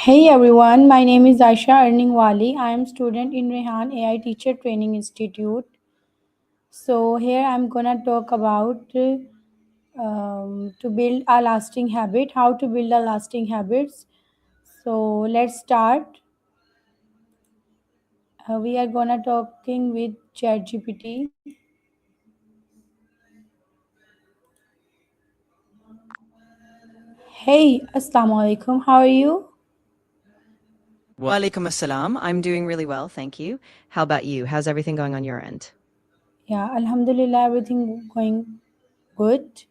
Hey everyone, my name is Aisha Earning Wali. I am student in Rehan AI Teacher Training Institute. So here I'm gonna talk about to build a lasting habit, how to build a lasting habits. So let's start. We are gonna talking with ChatGPT. Hey, Assalamu alaikum. How are you? Walaikum assalam. I'm doing really well, thank you. How about you? How's everything going on your end? Yeah, Alhamdulillah, everything going good.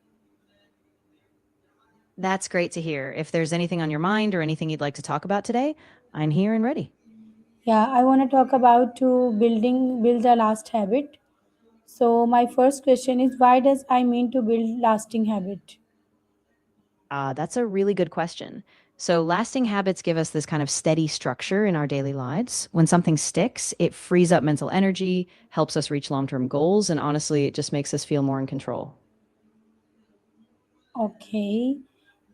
That's great to hear. If there's anything on your mind or anything you'd like to talk about today, I'm here and ready. Yeah, I want to talk about to build a last habit. So my first question is, why does I mean to build lasting habit? That's a really good question. So, lasting habits give us this kind of steady structure in our daily lives. When something sticks, it frees up mental energy, helps us reach long term goals, and honestly, it just makes us feel more in control. Okay.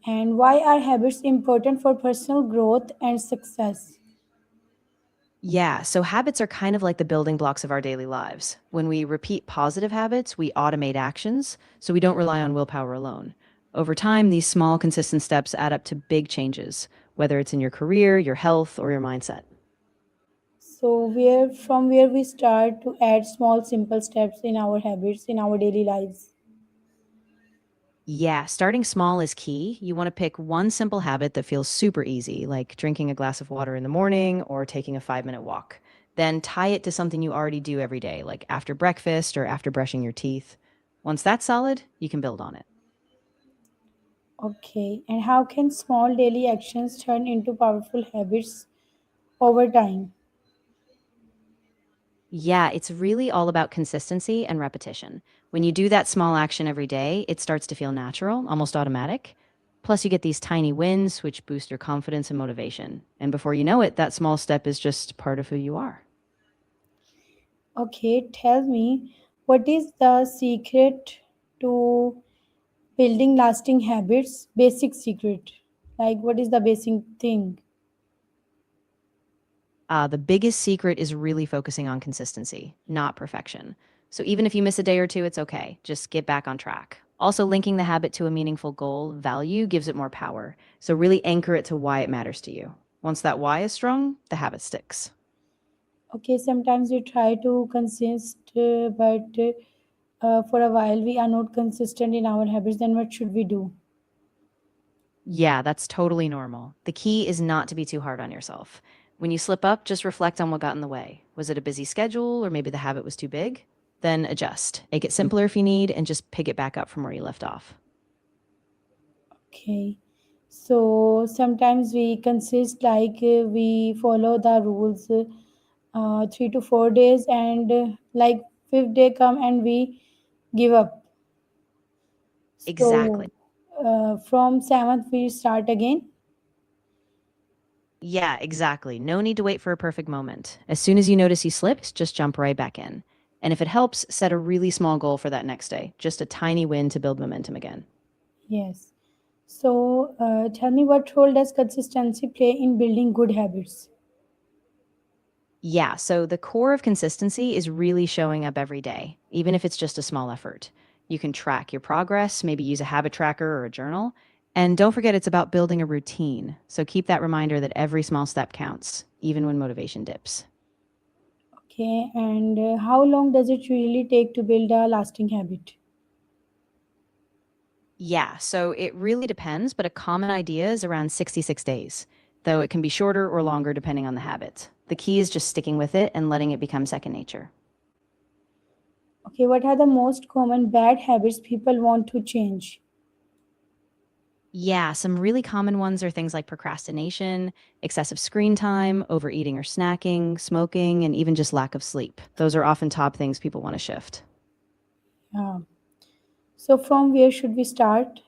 And why are habits important for personal growth and success? Yeah, so habits are kind of like the building blocks of our daily lives. When we repeat positive habits, we automate actions, so we don't rely on willpower alone. Over time, these small, consistent steps add up to big changes, whether it's in your career, your health, or your mindset. So where we start to add small simple steps in our habits in our daily lives. Yeah, starting small is key. You want to pick one simple habit that feels super easy, like drinking a glass of water in the morning or taking a 5-minute walk. Then tie it to something you already do every day, like after breakfast or after brushing your teeth. Once that's solid, you can build on it. Okay. And how can small daily actions turn into powerful habits over time? Yeah, it's really all about consistency and repetition. When you do that small action every day, it starts to feel natural, almost automatic. Plus, you get these tiny wins, which boost your confidence and motivation. And before you know it, that small step is just part of who you are. Okay, tell me, what is the secret to building lasting habits? Basic secret. Like, what is the basic thing? The biggest secret is really focusing on consistency, not perfection. So even if you miss a day or two, it's okay. Just get back on track. Also, linking the habit to a meaningful goal, value, gives it more power. So really anchor it to why it matters to you. Once that why is strong, the habit sticks. Okay, sometimes we try to consist, but for a while we are not consistent in our habits. Then what should we do? Yeah, that's totally normal. The key is not to be too hard on yourself. When you slip up, just reflect on what got in the way. Was it a busy schedule or maybe the habit was too big? Then adjust. Make it simpler if you need and just pick it back up from where you left off. Okay, so sometimes we consist we follow the rules 3 to 4 days, and like fifth day come and we give up. Exactly. So from seventh we start again. Yeah, exactly. No need to wait for a perfect moment. As soon as you notice you slipped, just jump right back in. And if it helps, set a really small goal for that next day, just a tiny win to build momentum again. Yes. So tell me, what role does consistency play in building good habits? Yeah, so the core of consistency is really showing up every day, even if it's just a small effort. You can track your progress, maybe use a habit tracker or a journal. And don't forget, it's about building a routine. So keep that reminder that every small step counts, even when motivation dips. Okay, and how long does it really take to build a lasting habit? Yeah, so it really depends, but a common idea is around 66 days, though it can be shorter or longer depending on the habit. The key is just sticking with it and letting it become second nature. Okay, what are the most common bad habits people want to change? Yeah, some really common ones are things like procrastination, excessive screen time, overeating or snacking, smoking, and even just lack of sleep. Those are often top things people want to shift. Yeah. So, from where should we start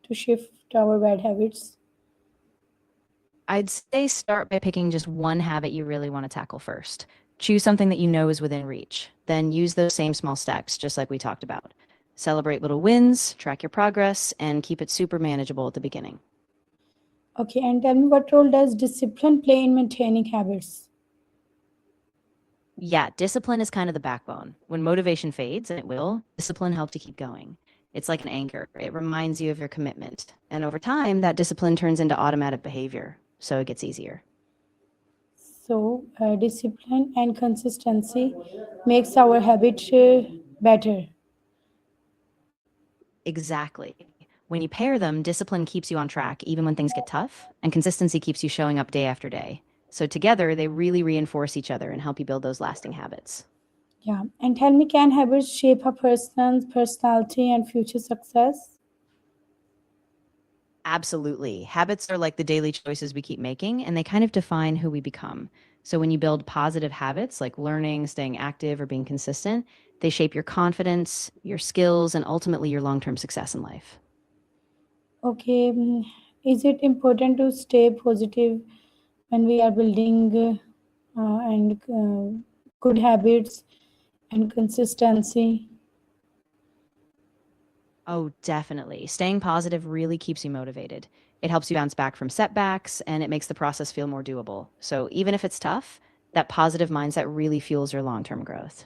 to shift our bad habits? I'd say start by picking just one habit you really want to tackle first. Choose something that you know is within reach. Then use those same small steps, just like we talked about. Celebrate little wins, track your progress, and keep it super manageable at the beginning. Okay, and tell me, what role does discipline play in maintaining habits? Yeah, discipline is kind of the backbone. When motivation fades, and it will, discipline helps to keep going. It's like an anchor. It reminds you of your commitment. And over time, that discipline turns into automatic behavior. So it gets easier. So, discipline and consistency makes our habit better. Exactly. When you pair them, discipline keeps you on track even when things get tough, and consistency keeps you showing up day after day. So together, they really reinforce each other and help you build those lasting habits. Yeah, and tell me, can habits shape a person's personality and future success? Absolutely. Habits are like the daily choices we keep making, and they kind of define who we become. So when you build positive habits like learning, staying active, or being consistent, they shape your confidence, your skills, and ultimately your long term success in life. Okay, is it important to stay positive when we are building and good habits and consistency? Oh, definitely. Staying positive really keeps you motivated. It helps you bounce back from setbacks and it makes the process feel more doable. So even if it's tough, that positive mindset really fuels your long term growth.